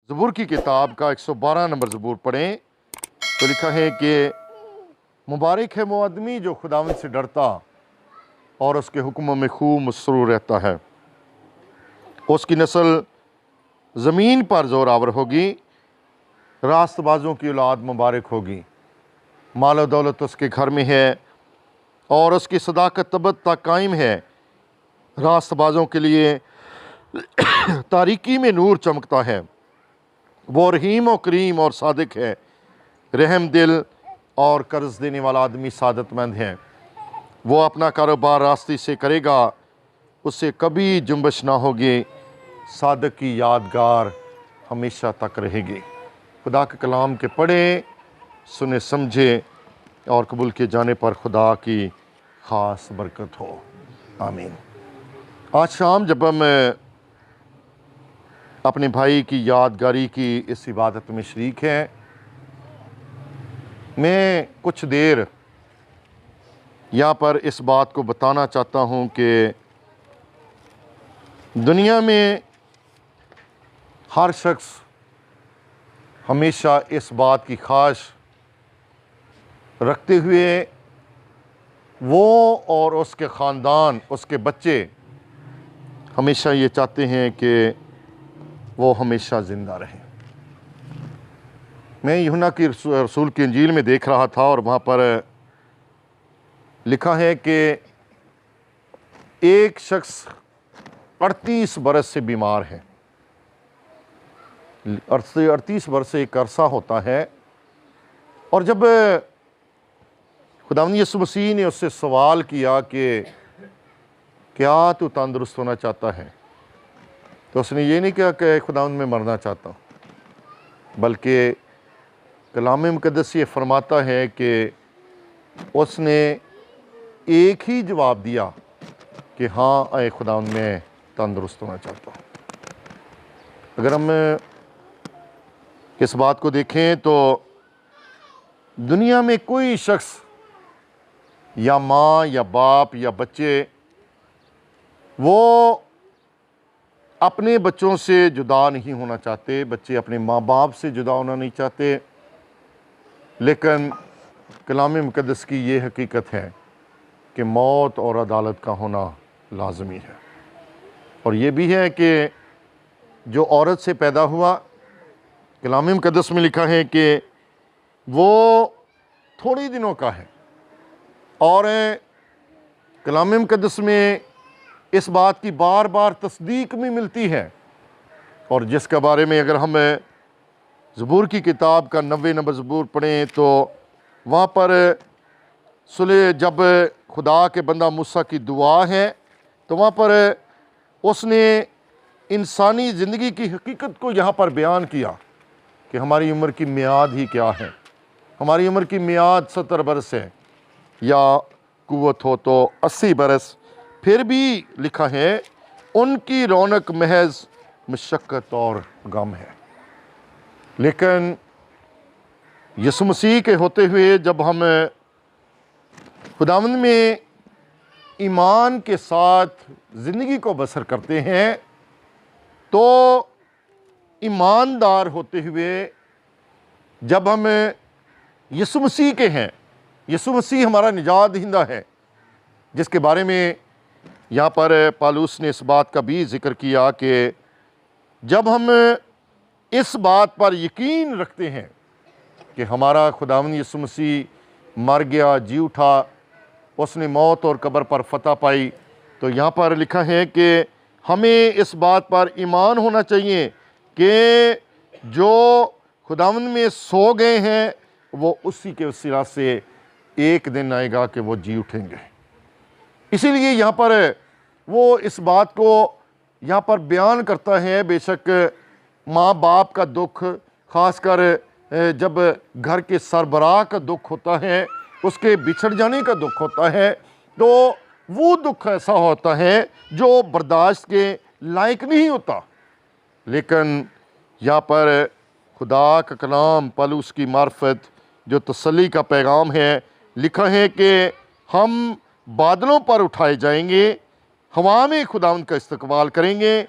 ज़बूर की किताब का 112 नंबर ज़बूर पढ़ें तो लिखा है कि मुबारक है वो आदमी जो खुदावंद से डरता और उसके हुक्मों में खूब मसरूर रहता है। उसकी नस्ल ज़मीन पर ज़ोरावर होगी, रास्तबाजों की औलाद मुबारक होगी। माल दौलत उसके घर में है और उसकी सदाकत तबद तक कायम है। रास्तबाजों के लिए तारीकी में नूर चमकता है। वो रहीम और करीम और सादिक है, रहम दिल और कर्ज देने वाला आदमी सादतमंद है। वो अपना कारोबार रास्ते से करेगा, उससे कभी जुम्बश ना होगी। सादक की यादगार हमेशा तक रहेगी। खुदा के कलाम के पढ़ें, सुने समझे और कबूल किए जाने पर खुदा की ख़ास बरकत हो। आमीन। आज शाम जब हम अपने भाई की यादगारी की इस इबादत में शरीक हैं, मैं कुछ देर यहाँ पर इस बात को बताना चाहता हूँ कि दुनिया में हर शख्स हमेशा इस बात की ख्वाहिश रखते हुए वो और उसके ख़ानदान, उसके बच्चे हमेशा ये चाहते हैं कि वो हमेशा ज़िंदा रहें। मैं यूहन्ना की रसूल की इंजील में देख रहा था और वहाँ पर लिखा है कि एक शख्स 38 बरस से बीमार है। 38 बरस एक अरसा होता है। और जब खुदावंद यीशु मसीह ने उससे सवाल किया कि क्या तू तंदुरुस्त होना चाहता है, तो उसने ये नहीं कहा कि खुदावंद मैं मरना चाहता हूँ, बल्कि कलाम मुक़द्दस ये फरमाता है कि उसने एक ही जवाब दिया कि हाँ ऐ खुदावंद मैं तंदुरुस्त होना चाहता हूँ। अगर हम इस बात को देखें तो दुनिया में कोई शख्स या माँ या बाप या बच्चे वो अपने बच्चों से जुदा नहीं होना चाहते, बच्चे अपने माँ बाप से जुदा होना नहीं चाहते। लेकिन कलाम मुक़द्दस की ये हकीकत है कि मौत और अदालत का होना लाज़मी है। और ये भी है कि जो औरत से पैदा हुआ, कलाम मुक़द्दस में लिखा है कि वो थोड़े दिनों का है। और कलाम मुक़द्दस में इस बात की बार बार तस्दीक भी मिलती है। और जिसके बारे में अगर हम ज़बूर की किताब का 90 नंबर ज़बूर पढ़ें तो वहाँ पर सुले जब खुदा के बंदा मूसा की दुआ है तो वहाँ पर उसने इंसानी ज़िंदगी की हकीकत को यहाँ पर बयान किया कि हमारी उम्र की मियाद ही क्या है। हमारी उम्र की मियाद 70 बरस है या कुव्वत हो तो 80 बरस। फिर भी लिखा है उनकी रौनक महज मशक्क़त और गम है। लेकिन यीशु मसीह के होते हुए जब हम खुदावंद में ईमान के साथ ज़िंदगी को बसर करते हैं तो ईमानदार होते हुए जब हम यीशु मसीह के हैं, यीशु मसीह हमारा निजात दहिंदा है, जिसके बारे में यहाँ पर पालूस ने इस बात का भी ज़िक्र किया कि जब हम इस बात पर यकीन रखते हैं कि हमारा खुदावंद यीशु मसीह मर गया, जी उठा, उसने मौत और कब्र पर फतह पाई, तो यहाँ पर लिखा है कि हमें इस बात पर ईमान होना चाहिए कि जो खुदावंद में सो गए हैं वो उसी के वसीला से एक दिन आएगा कि वो जी उठेंगे। इसीलिए यहाँ पर वो इस बात को यहाँ पर बयान करता है। बेशक माँ बाप का दुख, ख़ासकर जब घर के सरबराह का दुख होता है, उसके बिछड़ जाने का दुख होता है, तो वो दुख ऐसा होता है जो बर्दाश्त के लायक नहीं होता। लेकिन यहाँ पर खुदा का कलाम पलूस की मार्फत जो तसल्ली का पैगाम है, लिखा है कि हम बादलों पर उठाए जाएंगे, हवा में खुदावंद का इस्तकबाल करेंगे।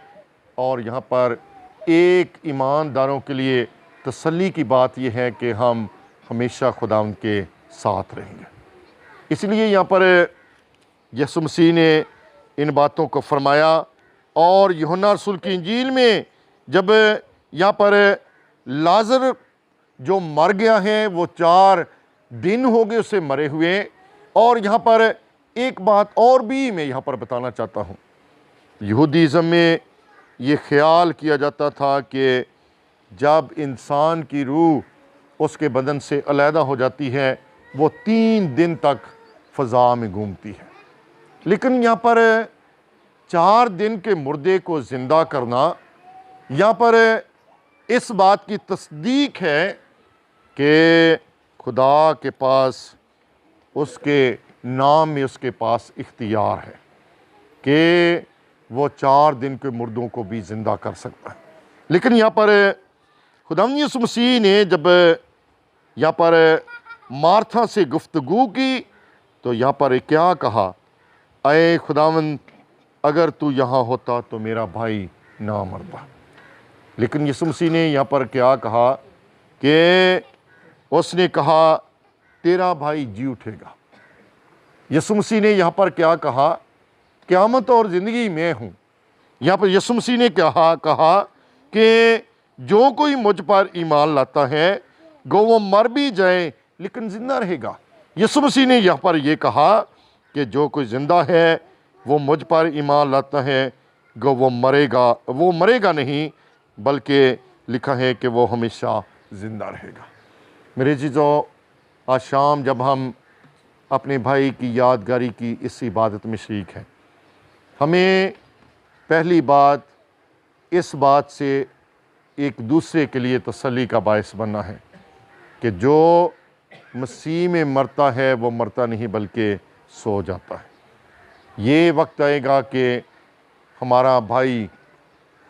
और यहाँ पर एक ईमानदारों के लिए तसल्ली की बात यह है कि हम हमेशा खुदावंद के साथ रहेंगे। इसलिए यहाँ पर यीशु मसीह ने इन बातों को फरमाया। और यूहन्ना रसूल की इंजील में जब यहाँ पर लाजर जो मर गया है, वो 4 दिन हो गए उसे मरे हुए। और यहाँ पर एक बात और भी मैं यहाँ पर बताना चाहता हूँ। यहूदीज़म में ये ख्याल किया जाता था कि जब इंसान की रूह उसके बदन से अलहदा हो जाती है, वो 3 दिन तक फ़ज़ा में घूमती है। लेकिन यहाँ पर 4 दिन के मुर्दे को ज़िंदा करना, यहाँ पर इस बात की तस्दीक है कि खुदा के पास, उसके नाम में उसके पास इख्तियार है कि वो 4 दिन के मुर्दों को भी ज़िंदा कर सकता है। लेकिन यहाँ पर खुदावंद यीशु मसीह ने जब यहाँ पर मार्था से गुफ्तगू की तो यहाँ पर क्या कहा, अय खुदावंद, अगर तू यहाँ होता तो मेरा भाई ना मरता। लेकिन यीशु मसीह ने यहाँ पर क्या कहा कि उसने कहा तेरा भाई जी उठेगा। यीशु मसीह ने यहाँ पर क्या कहा, क़यामत और ज़िंदगी मैं हूँ। यहाँ पर यीशु मसीह ने कहा कि जो कोई मुझ पर ईमान लाता है गो वो मर भी जाए लेकिन ज़िंदा रहेगा। यीशु मसीह ने यहाँ पर ये कहा कि जो कोई ज़िंदा है वो मुझ पर ईमान लाता है गो वो मरेगा नहीं, बल्कि लिखा है कि वो हमेशा ज़िंदा रहेगा। मेरे चीज़ों, आज शाम जब हम अपने भाई की यादगारी की इस इबादत में शरीक हैं, हमें पहली बात इस बात से एक दूसरे के लिए तसल्ली का बायस बनना है कि जो मसीह में मरता है वो मरता नहीं बल्कि सो जाता है। ये वक्त आएगा कि हमारा भाई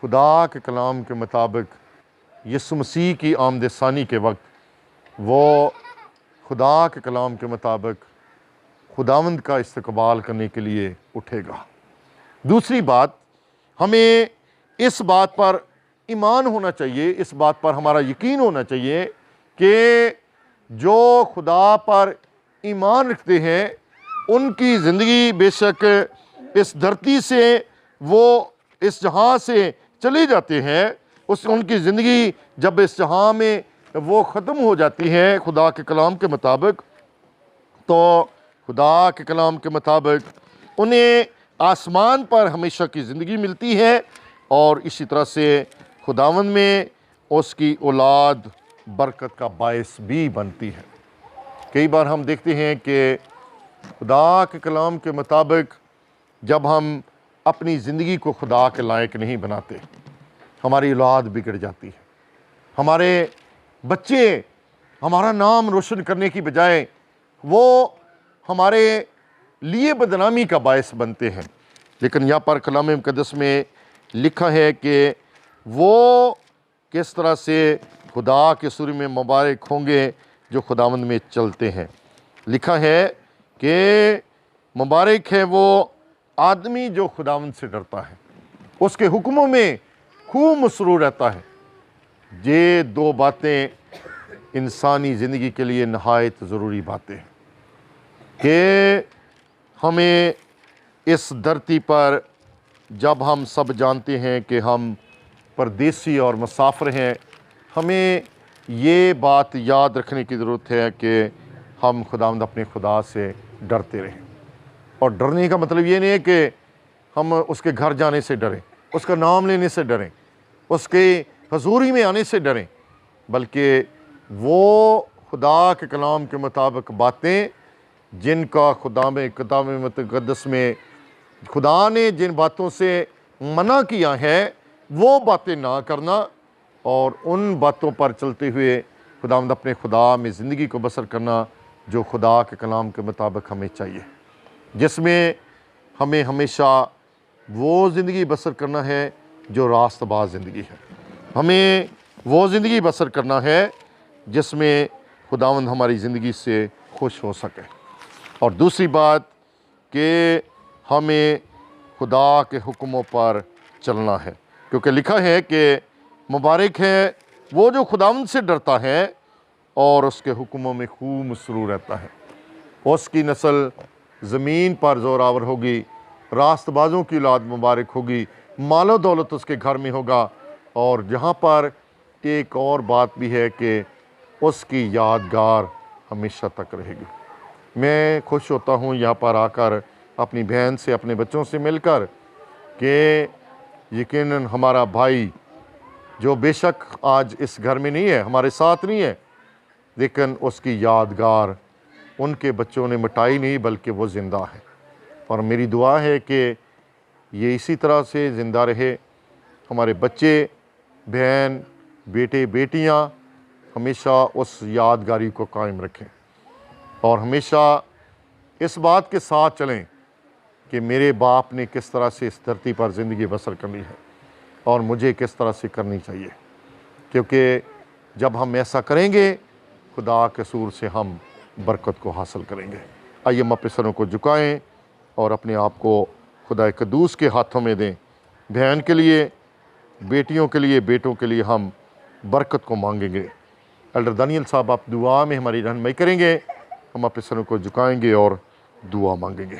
खुदा के कलाम के मुताबिक यीशु मसीह की आमद सानी के वक्त वो खुदा के कलाम के मुताबिक खुदावंद का इस्तकबाल करने के लिए उठेगा। दूसरी बात, हमें इस बात पर ईमान होना चाहिए, इस बात पर हमारा यकीन होना चाहिए कि जो खुदा पर ईमान रखते हैं उनकी ज़िंदगी बेशक इस धरती से वो इस जहां से चले जाते हैं, उनकी ज़िंदगी जब इस जहां में वो ख़त्म हो जाती है खुदा के कलाम के मुताबिक, तो खुदा के कलाम के मुताबिक उन्हें आसमान पर हमेशा की ज़िंदगी मिलती है। और इसी तरह से खुदावंद में उसकी औलाद बरकत का बायस भी बनती है। कई बार हम देखते हैं कि खुदा के कलाम के मुताबिक जब हम अपनी ज़िंदगी को खुदा के लायक नहीं बनाते, हमारी औलाद बिगड़ जाती है। हमारे बच्चे हमारा नाम रोशन करने की बजाय वो हमारे लिए बदनामी का बायस बनते हैं। लेकिन यहाँ पर कलाम मुक़द्दस में लिखा है कि वो किस तरह से खुदा के सूर में मुबारक होंगे जो खुदावंद में चलते हैं। लिखा है कि मुबारक है वो आदमी जो खुदावंद से डरता है, उसके हुक्मों में खूब मसरूर रहता है। ये 2 बातें इंसानी ज़िंदगी के लिए नहायत ज़रूरी बातें हैं कि हमें इस धरती पर जब हम सब जानते हैं कि हम परदेसी और मुसाफिर हैं, हमें ये बात याद रखने की ज़रूरत है कि हम खुदावंद अपने खुदा से डरते रहें। और डरने का मतलब ये नहीं है कि हम उसके घर जाने से डरें, उसका नाम लेने से डरें, उसके हजूरी में आने से डरें, बल्कि वो खुदा के कलाम के मुताबिक बातें जिनका खुदा में किताब मुक़द्दस में खुदा ने जिन बातों से मना किया है वो बातें ना करना और उन बातों पर चलते हुए खुदावंद अपने खुदा में ज़िंदगी को बसर करना जो खुदा के कलाम के मुताबिक हमें चाहिए, जिसमें हमें हमेशा वो ज़िंदगी बसर करना है जो रास्तबाज़ ज़िंदगी है। हमें वो ज़िंदगी बसर करना है जिसमें खुदावंद हमारी ज़िंदगी से खुश हो सके। और दूसरी बात कि हमें खुदा के हुक्मों पर चलना है, क्योंकि लिखा है कि मुबारक है वो जो खुदावंद से डरता है और उसके हुक्मों में खूब मसरूर रहता है। उसकी नस्ल ज़मीन पर ज़ोरावर होगी, रास्तबाजों की औलाद मुबारक होगी, मालो दौलत उसके घर में होगा। और जहाँ पर एक और बात भी है कि उसकी यादगार हमेशा तक रहेगी। मैं खुश होता हूँ यहाँ पर आकर अपनी बहन से, अपने बच्चों से मिलकर, कि यकीनन हमारा भाई जो बेशक आज इस घर में नहीं है, हमारे साथ नहीं है, लेकिन उसकी यादगार उनके बच्चों ने मिटाई नहीं, बल्कि वो ज़िंदा है। और मेरी दुआ है कि ये इसी तरह से ज़िंदा रहे। हमारे बच्चे, बहन, बेटे, बेटियां हमेशा उस यादगारी को कायम रखें और हमेशा इस बात के साथ चलें कि मेरे बाप ने किस तरह से इस धरती पर ज़िंदगी बसर करनी है और मुझे किस तरह से करनी चाहिए, क्योंकि जब हम ऐसा करेंगे खुदा के सूर से हम बरकत को हासिल करेंगे। आइए हम अपने सरों को झुकाएं और अपने आप को खुदा कद्दूस के हाथों में दें। बहन के लिए, बेटियों के लिए, बेटों के लिए हम बरकत को मांगेंगे। एल्डर दानियल साहब आप दुआ में हमारी रहनुमाई करेंगे। हम अपने सरों को झुकाएंगे और दुआ मांगेंगे।